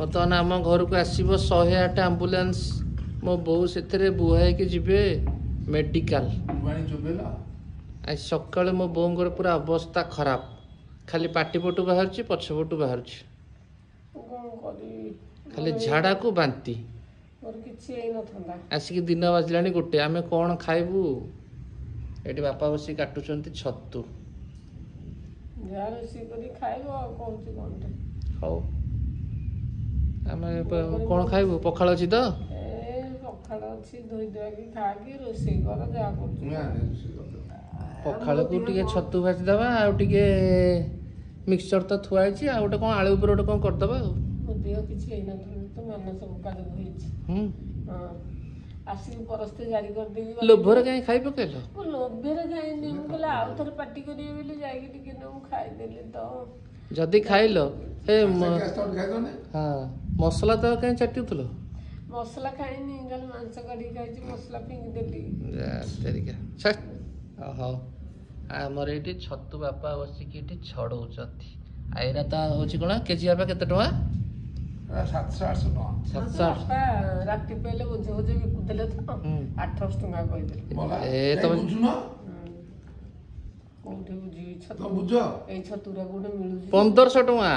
बर्तमान आम घर को आसब 108 आंबुलांस मो बो से बुहाई जीवे मेडिकल आज सका मो बोर पूरा अवस्था खराब खाली पाटिपटू बाहर पछपटू बाहर खाली झाड़ा को बांती आसिक दिन बाजिला गोटे आम कौन खाइबू ये बापा बस काटुंट छतु हौ आम कौन खाइबू पखाल अच्छी तो पखाल को टे छतु भाजी दबा आउे मिक्सचर तो थुआई आ गोटे कौन आलू उपर गोटे कौन करदबा लोभर कहीं खाई पकल जदि खाइल हाँ मसला तो कहीं चाटुल मसला खाइनी मांस काढ़ी खाई मसला फिंगिदेली हौ आमर ये छतु बापा बसिक छड़ौ आईरा तो हूँ कौन केजी बापा केते टका 700-800 राति पहले बोझे बोझे बिकुले तो 800 टका कहीदेले 1500 टका